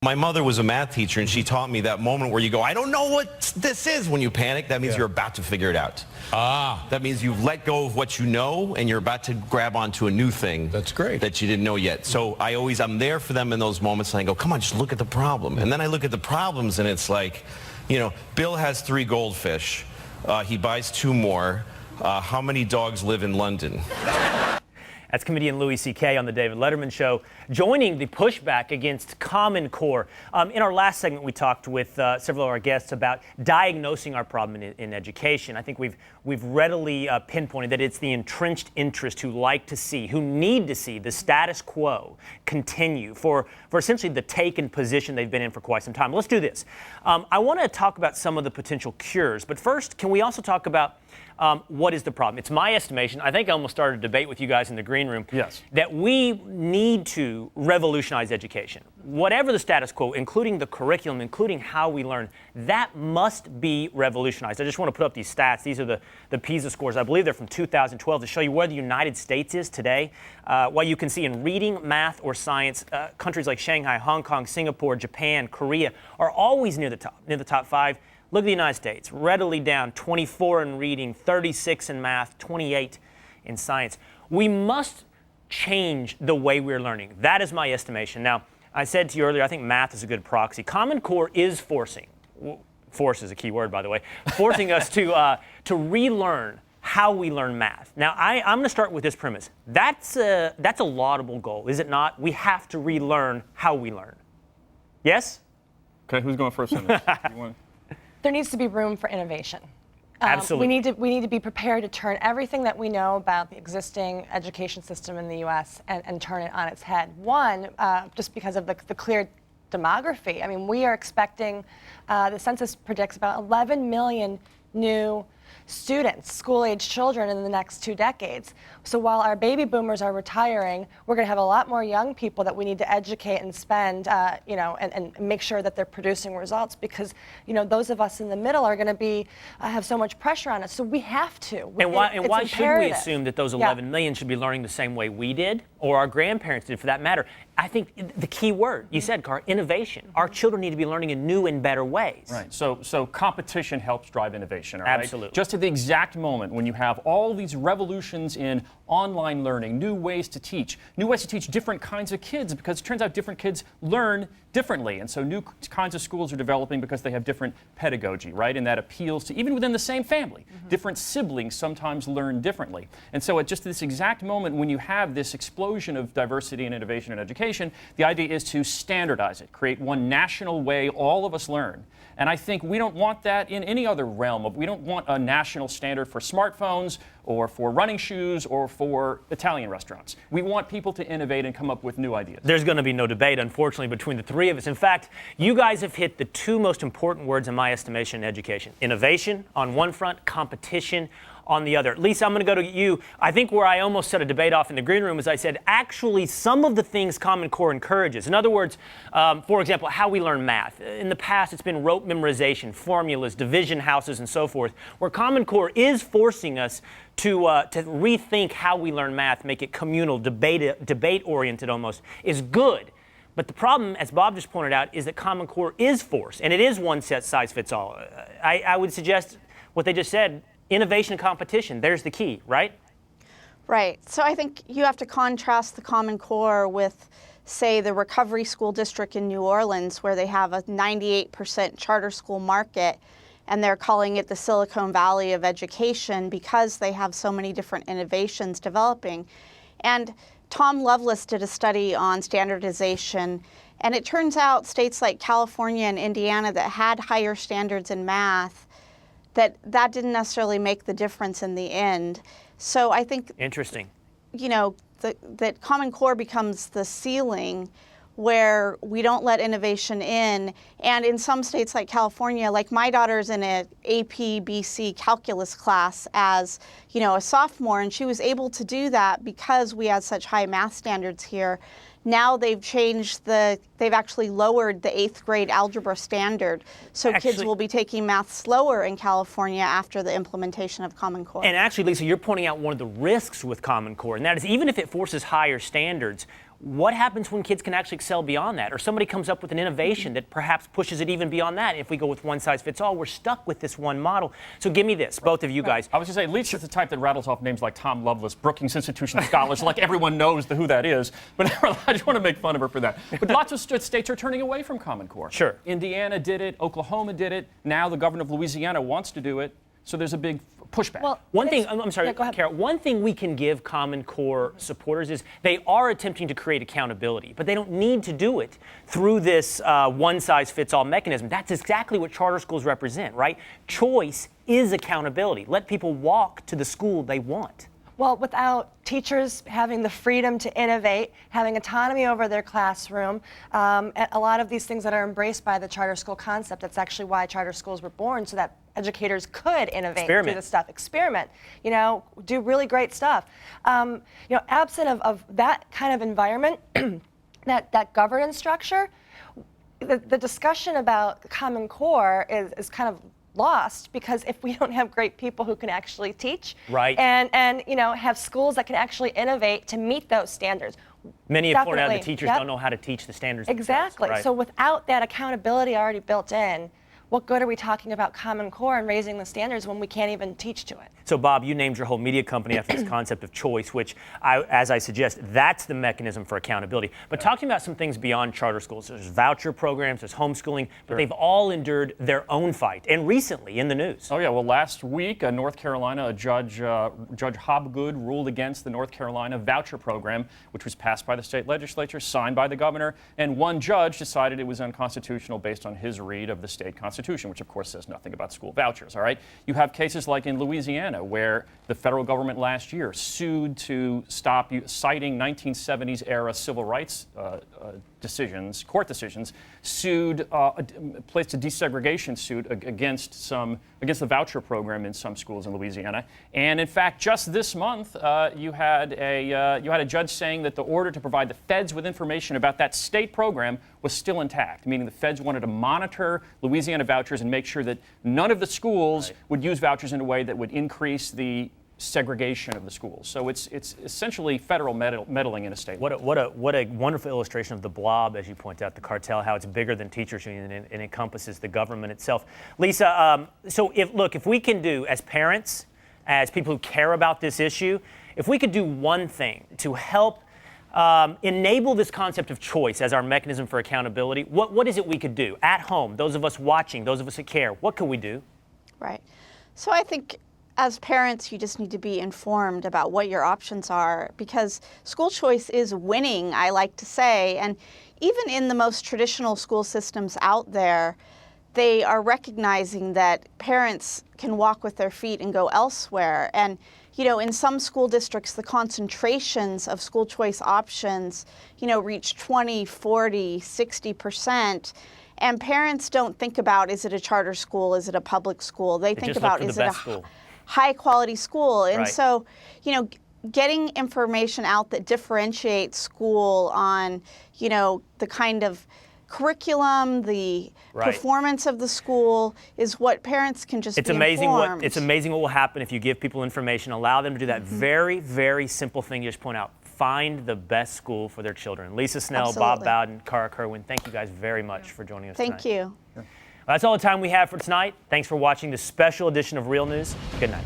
My mother was a math teacher, and she taught me that moment where you go, I don't know what this is when you panic. That means you're about to figure it out. That means you've let go of what you know, and you're about to grab onto a new thing. That's great. That you didn't know yet. So I'm there for them in those moments, and I go, come on, just look at the problem. And then I look at the problems, and it's like, you know, Bill has 3 goldfish. He buys 2 more. How many dogs live in London? That's comedian Louis C.K. on The David Letterman Show, joining the pushback against Common Core. In our last segment, we talked with several of our guests about diagnosing our problem in education. I think we've readily pinpointed that it's the entrenched interests who like to see, who need to see the status quo continue for essentially the taken position they've been in for quite some time. Let's do this. I want to talk about some of the potential cures, but first, can we also talk about what is the problem? It's my estimation, I think I almost started a debate with you guys in the green room, that we need to revolutionize education. Whatever the status quo, including the curriculum, including how we learn, that must be revolutionized. I just want to put up these stats. These are the PISA scores. I believe they're from 2012 to show you where the United States is today. What you can see in reading, math, or science, countries like Shanghai, Hong Kong, Singapore, Japan, Korea are always near the top 5. Look at the United States, readily down, 24 in reading, 36 in math, 28 in science. We must change the way we're learning. That is my estimation. Now, I said to you earlier, I think math is a good proxy. Common Core is forcing, force is a key word, by the way, forcing us to relearn how we learn math. Now, I'm going to start with this premise. That's a laudable goal, is it not? We have to relearn how we learn. Yes? Okay, who's going first on this? There needs to be room for innovation. Absolutely. We need to be prepared to turn everything that we know about the existing education system in the U.S. and turn it on its head. One, just because of the clear demography. I mean, we are expecting, the census predicts about 11 million new students, school-age children in the next 2 decades. So while our baby boomers are retiring, we're going to have a lot more young people that we need to educate and spend, and make sure that they're producing results, because, those of us in the middle are going to be have so much pressure on us. So we have to. And why should we assume that those 11 million should be learning the same way we did, or our grandparents did, for that matter? I think the key word, you said, Carl, innovation. Our children need to be learning in new and better ways. Right. So competition helps drive innovation, all right? Absolutely. Just at the exact moment when you have all these revolutions in online learning, new ways to teach different kinds of kids, because it turns out different kids learn differently. And so new kinds of schools are developing because they have different pedagogy, right? And that appeals to, even within the same family, different siblings sometimes learn differently. And so at just this exact moment when you have this explosion of diversity and innovation in education, the idea is to standardize it, create one national way all of us learn. And I think we don't want that in any other realm. We don't want a national standard for smartphones or for running shoes or for Italian restaurants. We want people to innovate and come up with new ideas. There's going to be no debate, unfortunately, between the 3 of us. In fact, you guys have hit the 2 most important words in my estimation in education. Innovation on one front, competition on the other. Lisa, I'm going to go to you. I think where I almost set a debate off in the green room is I said, actually, some of the things Common Core encourages. In other words, for example, how we learn math. In the past, it's been rote memorization, formulas, division houses, and so forth, where Common Core is forcing us to rethink how we learn math, make it communal, debate-oriented almost, is good. But the problem, as Bob just pointed out, is that Common Core is forced, and it is one size fits all. I would suggest what they just said, innovation and competition, there's the key, right? Right. So I think you have to contrast the Common Core with, say, the Recovery School District in New Orleans, where they have a 98% charter school market, and they're calling it the Silicon Valley of education because they have so many different innovations developing. And Tom Lovelace did a study on standardization, and it turns out states like California and Indiana that had higher standards in math, that didn't necessarily make the difference in the end. So I think, interesting, that Common Core becomes the ceiling where we don't let innovation in. And in some states like California, like my daughter's in an AP BC calculus class as, a sophomore, and she was able to do that because we had such high math standards here. Now they've actually lowered the 8th grade algebra standard. So kids will be taking math slower in California after the implementation of Common Core. And actually, Lisa, you're pointing out one of the risks with Common Core, and that is even if it forces higher standards, what happens when kids can actually excel beyond that? Or somebody comes up with an innovation that perhaps pushes it even beyond that. If we go with one size fits all, we're stuck with this one model. So give me this, both of you guys. I was going to say, Lisa's the type that rattles off names like Tom Lovelace, Brookings Institution Scholars, like everyone knows who that is. But I just want to make fun of her for that. But lots of states are turning away from Common Core. Sure. Indiana did it. Oklahoma did it. Now the governor of Louisiana wants to do it. So there's a big pushback. Well, One thing, I'm sorry, yeah, go ahead. Carol, one thing we can give Common Core supporters is they are attempting to create accountability, but they don't need to do it through this one-size-fits-all mechanism. That's exactly what charter schools represent, right? Choice is accountability. Let people walk to the school they want. Well, without teachers having the freedom to innovate, having autonomy over their classroom, a lot of these things that are embraced by the charter school concept, that's actually why charter schools were born, so that educators could innovate, do this stuff, experiment, do really great stuff. Absent of that kind of environment, that governance structure, the discussion about Common Core is kind of lost, because if we don't have great people who can actually teach, right, and have schools that can actually innovate to meet those standards. Many have pointed out the teachers don't know how to teach the standards exactly. Right. So without that accountability already built in, what good are we talking about Common Core and raising the standards when we can't even teach to it? So, Bob, you named your whole media company after this concept of choice, which, as I suggest, that's the mechanism for accountability. But talking about some things beyond charter schools, there's voucher programs, there's homeschooling, but they've all endured their own fight, and recently in the news. Oh, yeah. Well, last week, North Carolina, a Judge Hobgood ruled against the North Carolina voucher program, which was passed by the state legislature, signed by the governor, and one judge decided it was unconstitutional based on his read of the state constitution, which, of course, says nothing about school vouchers, all right? You have cases like in Louisiana, where the federal government last year sued to stop, citing 1970s era civil rights decisions, court decisions, sued, placed a desegregation suit against the voucher program in some schools in Louisiana. And in fact, just this month, you had a judge saying that the order to provide the feds with information about that state program was still intact, meaning the feds wanted to monitor Louisiana vouchers and make sure that none of the schools would use vouchers in a way that would increase the segregation of the schools. So it's essentially federal meddling in a state. What a wonderful illustration of the blob, as you point out, the cartel, how it's bigger than teachers union and encompasses the government itself. Lisa, so if we can do, as parents, as people who care about this issue, if we could do one thing to help enable this concept of choice as our mechanism for accountability, what is it we could do at home, those of us watching, those of us that care? What could we do? Right. So I think as parents, you just need to be informed about what your options are, because school choice is winning, I like to say. And even in the most traditional school systems out there, they are recognizing that parents can walk with their feet and go elsewhere. And in some school districts, the concentrations of school choice options, reach 20, 40, 60%. And parents don't think about, is it a charter school? Is it a public school? They think about, is it a high quality school? And so, getting information out that differentiates school on, the kind of curriculum, the performance of the school is what parents can just be informed. It's amazing what will happen if you give people information, allow them to do that very, very simple thing you just point out. Find the best school for their children. Lisa Snell, Absolutely. Bob Bowdon, Cara Kerwin, thank you guys very much for joining us tonight. Thank you. That's all the time we have for tonight. Thanks for watching this special edition of Real News. Good night.